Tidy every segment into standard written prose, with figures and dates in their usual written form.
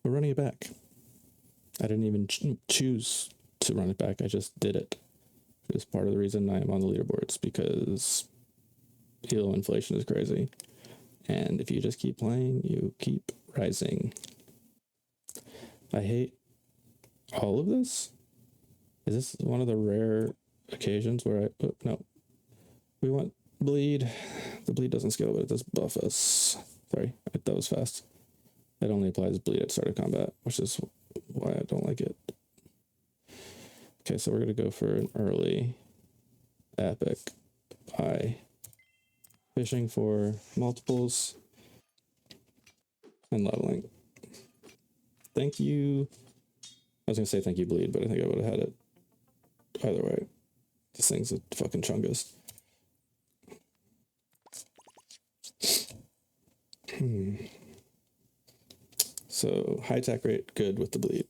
We're running it back. I didn't even choose to run it back. I just did it. It's part of the reason I am on the leaderboards, because elo inflation is crazy. And if you just keep playing, you keep rising. I hate all of this. Is this one of the rare occasions where no. We want bleed. The bleed doesn't scale, but it does buff us. Sorry, that was fast. It only applies bleed at start of combat, which is why I don't like it. Okay, so we're going to go for an early epic eye. Fishing for multiples and leveling. Thank you. I was going to say thank you, bleed, but I think I would have had it either way. This thing's a fucking chungus. So high attack rate, good with the bleed.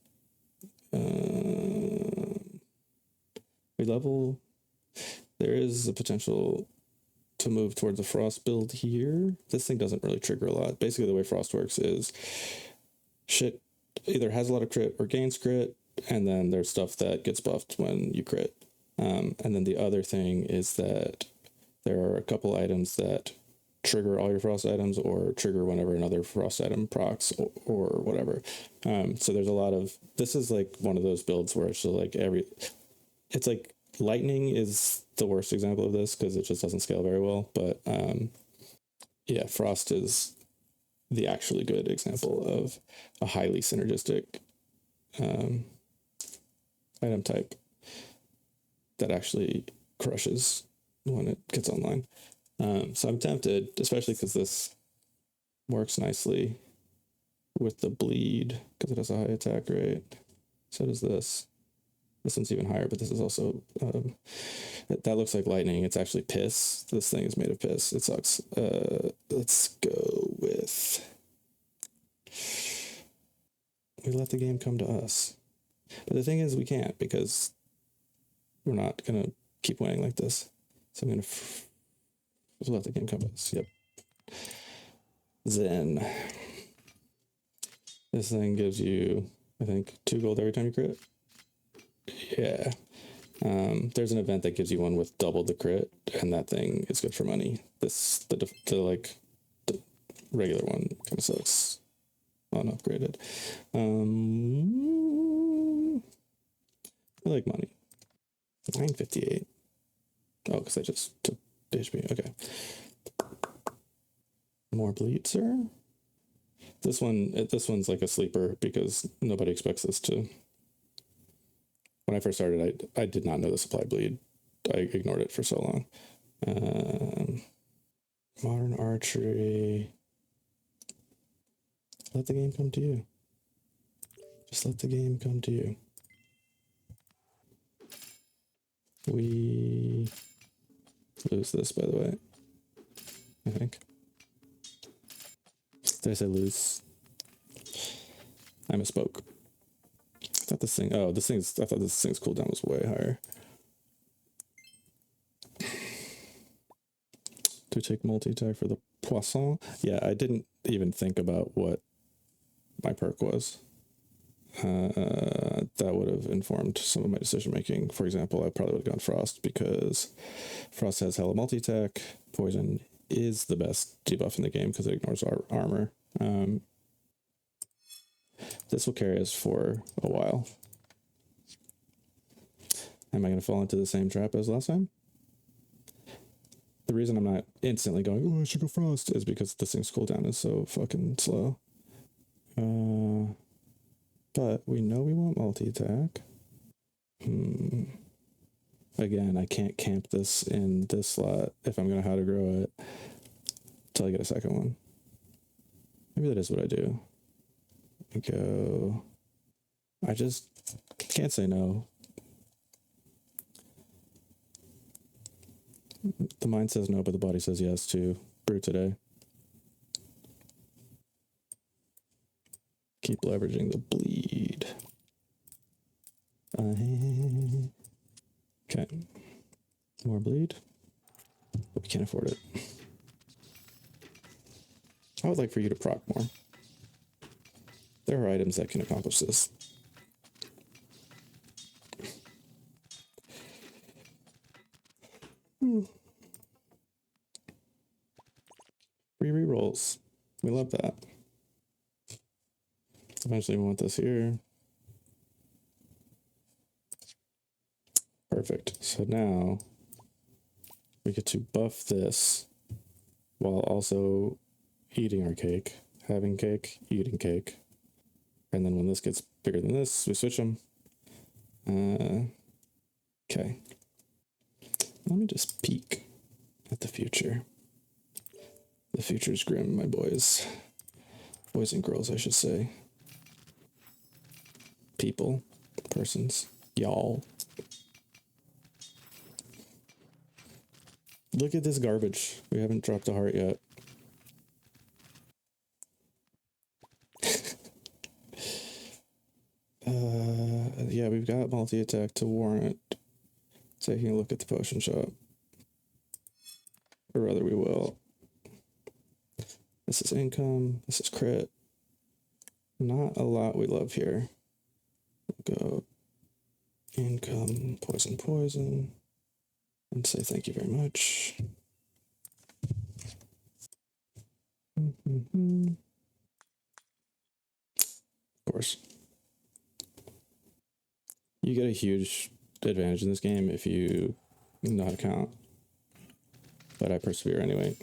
We level. There is a potential to move towards a frost build here. This thing doesn't really trigger a lot. Basically, the way frost works is shit either has a lot of crit or gains crit, and then there's stuff that gets buffed when you crit. And then the other thing is that there are a couple items that trigger all your frost items or trigger whenever another frost item procs or whatever. So there's a lot of, this is like one of those builds where it's just like it's like lightning is the worst example of this because it just doesn't scale very well. But yeah, frost is the actually good example of a highly synergistic item type that actually crushes when it gets online. So I'm tempted, especially because this works nicely with the bleed, because it has a high attack rate. So does this. This one's even higher, but this is also, that looks like lightning. It's actually piss. This thing is made of piss. It sucks. Let's go with, we let the game come to us. But the thing is, we can't, because we're not going to keep winning like this. So I'm going to let the game come to us. Yep. Zen. This thing gives you, I think, 2 gold every time you crit. Yeah. There's an event that gives you one with double the crit, and that thing is good for money. This, the regular one kind of sucks. Unupgraded. I like money. 958. Oh, because I just took the HP. Okay. More bleed, sir. This one's like a sleeper because nobody expects this to. When I first started, I did not know this applied bleed. I ignored it for so long. Modern archery. Let the game come to you. Just let the game come to you. We lose this, by the way. I think. Did I say lose? I misspoke. I thought this thing's cooldown was way higher. To take multi-attack for the poisson? Yeah, I didn't even think about what my perk was. That would have informed some of my decision making. For example, I probably would have gone Frost because Frost has hella multi-attack. Poison is the best debuff in the game because it ignores our armor. This will carry us for a while. Am I going to fall into the same trap as last time? The reason I'm not instantly going, oh, I should go Frost, is because this thing's cooldown is so fucking slow. But we know we want multi-attack. Again, I can't camp this in this slot if I'm going to how to grow it until I get a second one. Maybe that is what I do. I go. I just can't say no. The mind says no, but the body says yes to brew today. Keep leveraging the bleed. Okay. More bleed. But we can't afford it. I would like for you to proc more. There are items that can accomplish this. Free rerolls. We love that. Eventually we want this here. Perfect. So now we get to buff this while also eating our cake, having cake, eating cake. And then when this gets bigger than this, we switch them. Okay. Let me just peek at the future. The future's grim, my boys. Boys and girls, I should say. People, persons, y'all. Look at this garbage. We haven't dropped a heart yet. Yeah, we've got multi-attack to warrant taking a look at the potion shop. Or rather, we will. This is income. This is crit. Not a lot we love here. We'll go income, poison, poison. And say thank you very much. Of course. You get a huge advantage in this game if you know how to count. But I persevere anyway.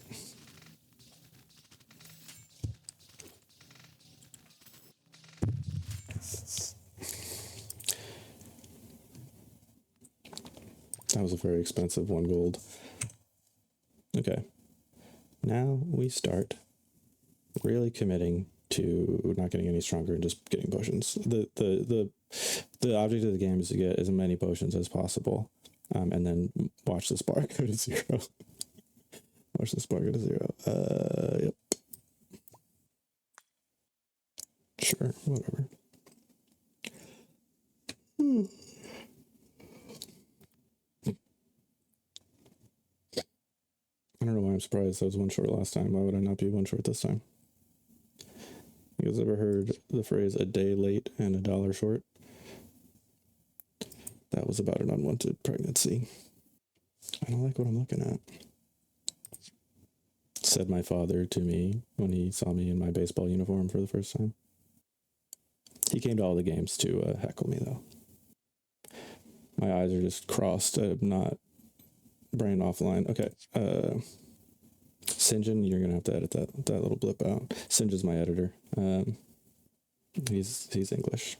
That was a very expensive 1 gold. Okay. Now we start really committing to not getting any stronger and just getting potions. The object of the game is to get as many potions as possible, and then watch this bar go to 0. Watch this bar go to 0. Yep. Sure, whatever. I don't know why I'm surprised I was 1 short last time. Why would I not be 1 short this time? You guys ever heard the phrase a day late and $1 short? That was about an unwanted pregnancy. I don't like what I'm looking at, said my father to me when he saw me in my baseball uniform for the first time. He came to all the games to heckle me, though. My eyes are just crossed. I'm not brain offline. Okay. Sinjin, you're gonna have to edit that little blip out. Sinjin's my editor. He's English.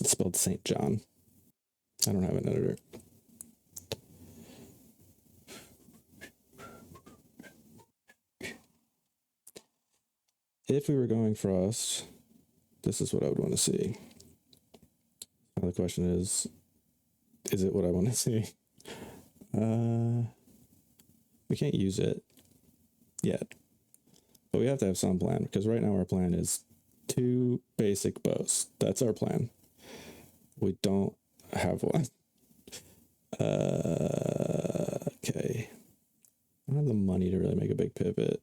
It's spelled St. John. I don't have an editor. If we were going frost, this is what I would want to see. Now the question is it what I want to see? We can't use it yet, but we have to have some plan, because right now our plan is 2 basic bows. That's our plan. We don't have one. Okay. I don't have the money to really make a big pivot.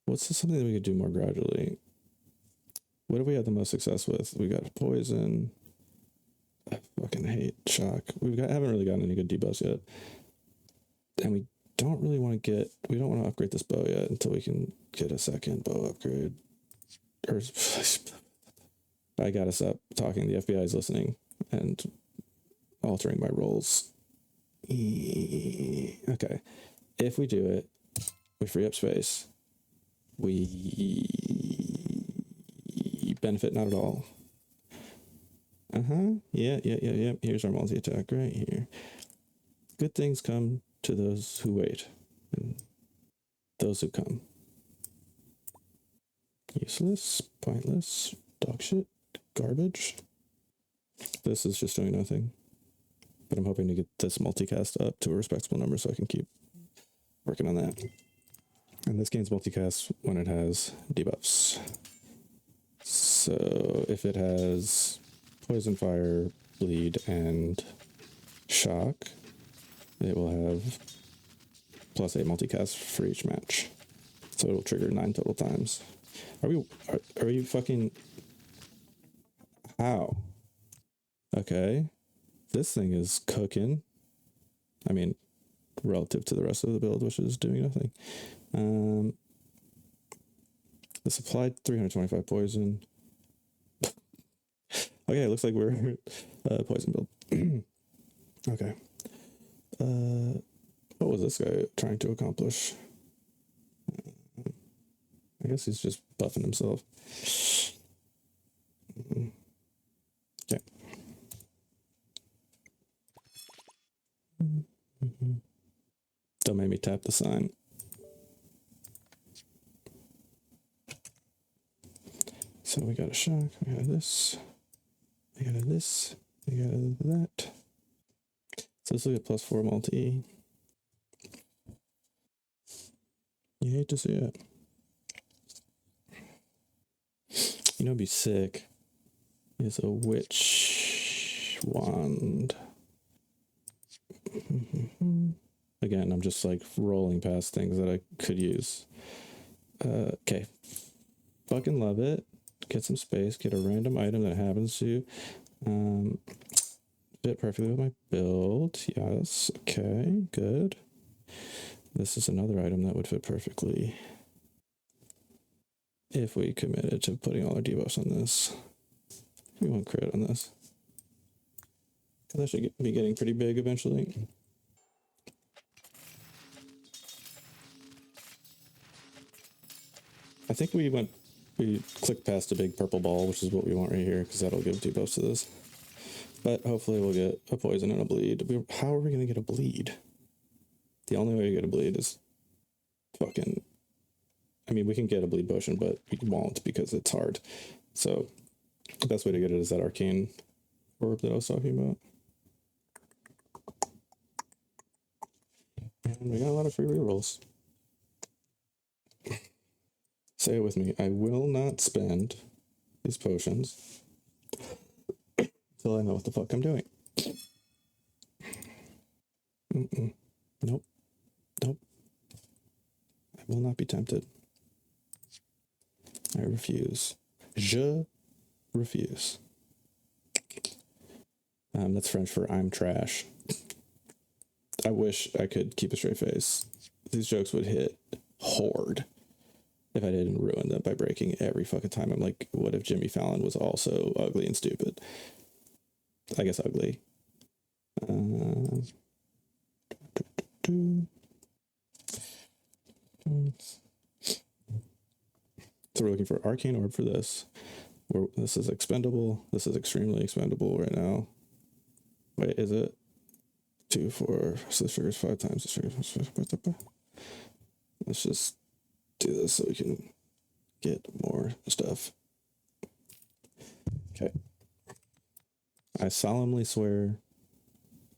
What's something that we could do more gradually? What have we had the most success with? We got poison. I fucking hate shock. Haven't really gotten any good debuffs yet. And we don't really want to we don't want to upgrade this bow yet until we can get a second bow upgrade. Or I gotta stop talking. The FBI is listening and altering my roles. Okay. If we do it, we free up space. We benefit not at all. Yeah. Here's our multi-attack right here. Good things come to those who wait, and those who come. Useless, pointless, dog shit, garbage. This is just doing nothing. But I'm hoping to get this multicast up to a respectable number so I can keep working on that. And this gains multicast when it has debuffs. So if it has poison, fire, bleed, and shock, it will have +8 multicast for each match. So it'll trigger 9 total times. Are you fucking... How? Okay. This thing is cooking. I mean, relative to the rest of the build, which is doing nothing. This applied 325 poison. Okay, it looks like we're poison build. Okay. What was this guy trying to accomplish? I guess he's just buffing himself. Okay. Don't make me tap the sign. So we got a shock, we got this, we got this, we got that. So this will get +4 multi. You hate to see it. You know, it'd be sick is a witch wand. Again, I'm just like rolling past things that I could use. Okay. Fucking love it. Get some space, get a random item that happens to fit perfectly with my build. Yes. Okay, good. This is another item that would fit perfectly if we committed to putting all our debuffs on this. We won't crit on this. That should be getting pretty big eventually. I think we clicked past a big purple ball, which is what we want right here, because that'll give debuffs to this. But hopefully we'll get a poison and a bleed. How are we going to get a bleed? The only way to get a bleed is fucking... I mean, we can get a bleed potion, but we won't because it's hard. So the best way to get it is that arcane orb that I was talking about. And we got a lot of free rerolls. Say it with me. I will not spend these potions until I know what the fuck I'm doing. Nope. Nope. I will not be tempted. I refuse. Je refuse. That's French for I'm trash. I wish I could keep a straight face. These jokes would hit hard if I didn't ruin them by breaking every fucking time. I'm like, what if Jimmy Fallon was also ugly and stupid? I guess ugly. So we're looking for arcane orb for this. This is expendable. This is extremely expendable right now. Wait, is it? 2, 4, so this triggers 5 times. This triggers... Let's just do this so we can get more stuff. Okay. I solemnly swear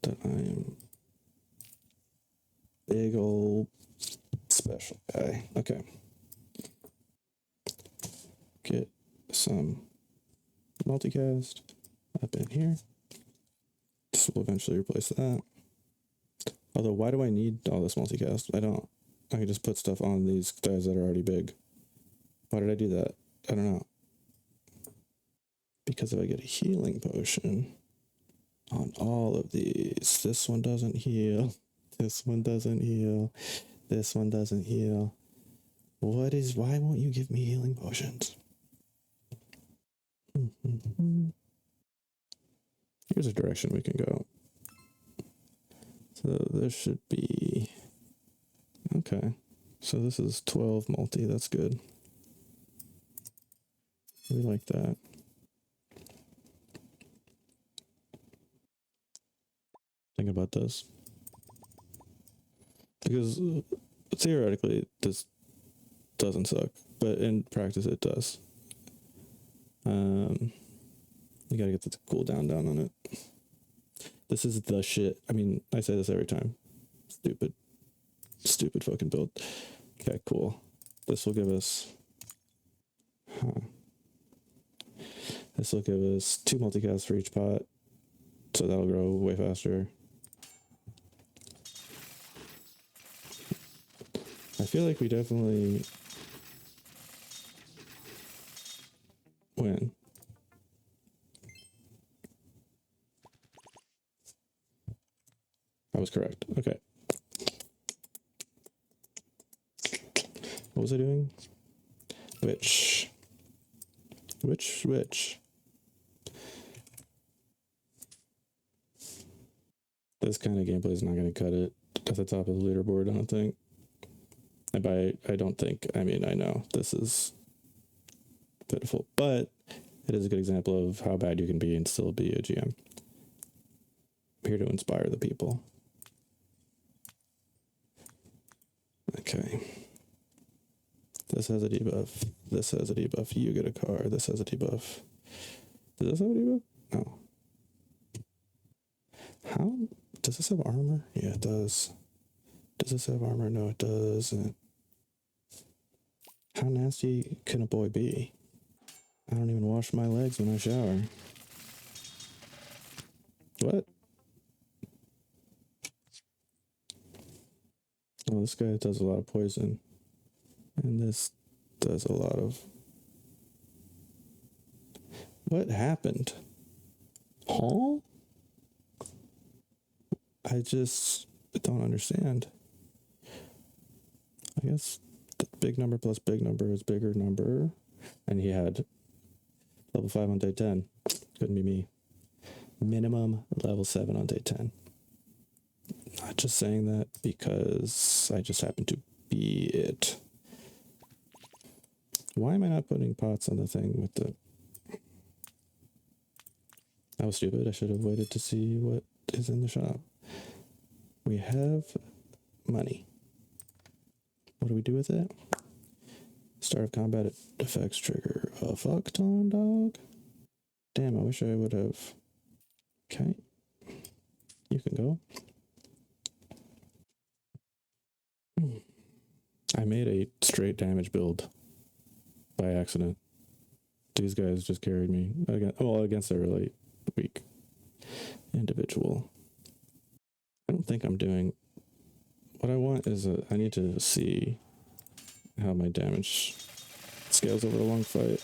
that I am big old special guy. Okay. Get some multicast up in here. This will eventually replace that. Although, why do I need all this multicast? I don't. I can just put stuff on these guys that are already big. Why did I do that? I don't know. Because if I get a healing potion on all of these, this one doesn't heal. This one doesn't heal. This one doesn't heal. Why won't you give me healing potions? Here's a direction we can go. So this should be... Okay. So this is 12 multi. That's good. We like that. Think about this. Because theoretically, this doesn't suck. But in practice, it does. You gotta get the cooldown down on it. This is the shit. I mean, I say this every time. Stupid fucking build. Okay, cool. This will give us... This will give us 2 multicasts for each pot. So that'll grow way faster. I feel like we definitely... When? I was correct. Okay. What was I doing? Which? This kind of gameplay is not going to cut it at the top of the leaderboard, I don't think. And by I don't think, I mean I know this is pitiful, but it is a good example of how bad you can be and still be a GM. I'm here to inspire the people. Okay. This has a debuff. This has a debuff. You get a car. This has a debuff. Does this have a debuff? No. How? Does this have armor? Yeah, it does. Does this have armor? No, it doesn't. How nasty can a boy be? I don't even wash my legs when I shower. What? Well, this guy does a lot of poison. And this does a lot of... What happened? Huh? I just don't understand. I guess big number plus big number is bigger number. And he had level 5 on day 10. Couldn't be me. Minimum level 7 on day 10. Not just saying that because I just happen to be it. Why am I not putting pots on the thing with the... I was stupid. I should have waited to see what is in the shop. We have money. What do we do with it? Start of combat effects trigger a fuckton, dog. Damn, I wish I would have... Okay. You can go. I made a straight damage build by accident. These guys just carried me against a really weak individual. I don't think I'm doing... What I want is I need to see how my damage scales over a long fight.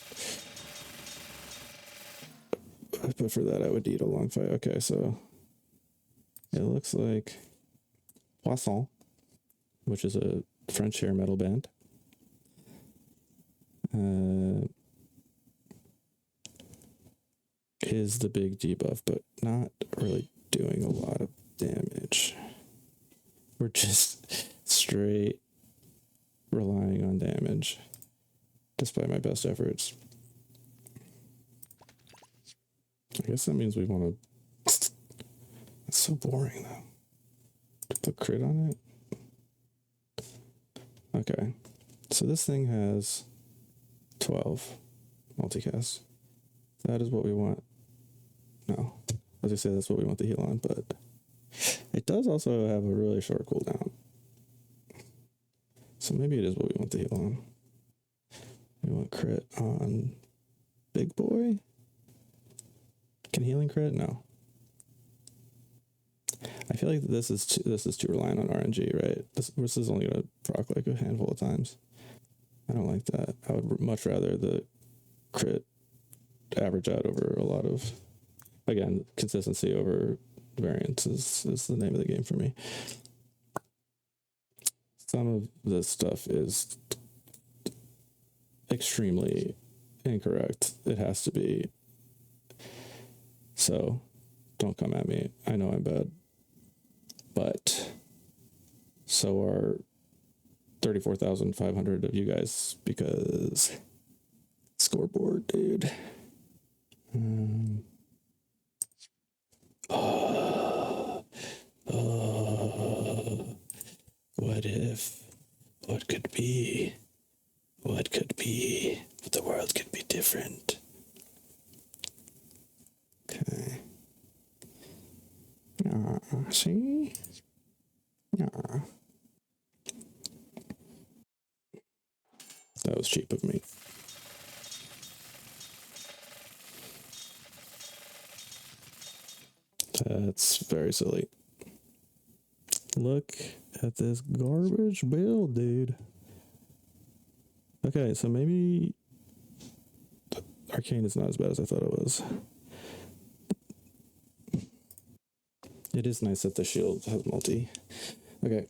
But for that, I would need a long fight. Okay, so it looks like Poisson, which is a French hair metal band, is the big debuff, but not really doing a lot of damage. We're just straight relying on damage, despite my best efforts. I guess that means we want to... That's so boring, though. To put crit on it? Okay. So this thing has 12 multicast. That is what we want. No. As I say, that's what we want the heal on, but it does also have a really short cooldown. So maybe it is what we want the heal on. We want crit on big boy. Can healing crit? No. I feel like this is too reliant on RNG, right? This is only gonna proc like a handful of times. I don't like that. I would much rather the crit average out over a lot of, again, consistency over variance is the name of the game for me. Some of this stuff is extremely incorrect. It has to be. So don't come at me. I know I'm bad. But so are 34,500 of you guys, because scoreboard, dude. What if? What could be? What could be? The world could be different. Okay. See? That was cheap of me. That's very silly. Look at this garbage build, dude. Okay, so maybe our Arcane is not as bad as I thought it was. It is nice that the shield has multi. Okay.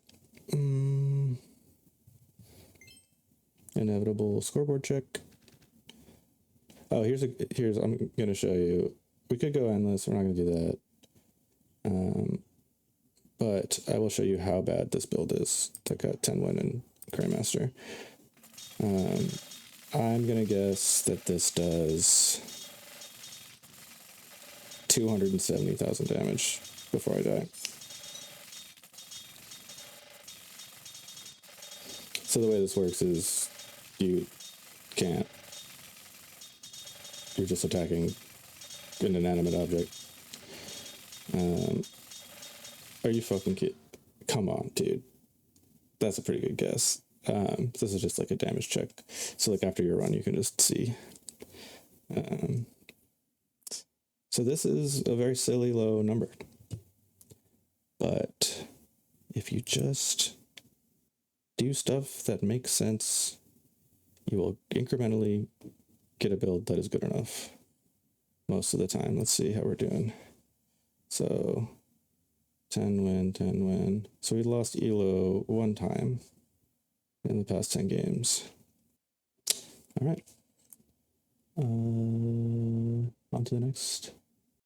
Inevitable scoreboard check. Oh, here's I'm gonna show you. We could go endless. We're not gonna do that. But I will show you how bad this build is. I got 10 win in Grandmaster. I'm gonna guess that this does 270,000 damage before I die. So the way this works is you can't. You're just attacking an inanimate object. Are you fucking kidding? Come on, dude. That's a pretty good guess. This is just like a damage check. So like after your run, you can just see. So this is a very silly low number. But if you just do stuff that makes sense, you will incrementally get a build that is good enough most of the time. Let's see how we're doing. So 10 win, 10 win. So we lost Elo one time in the past 10 games. All right. On to the next.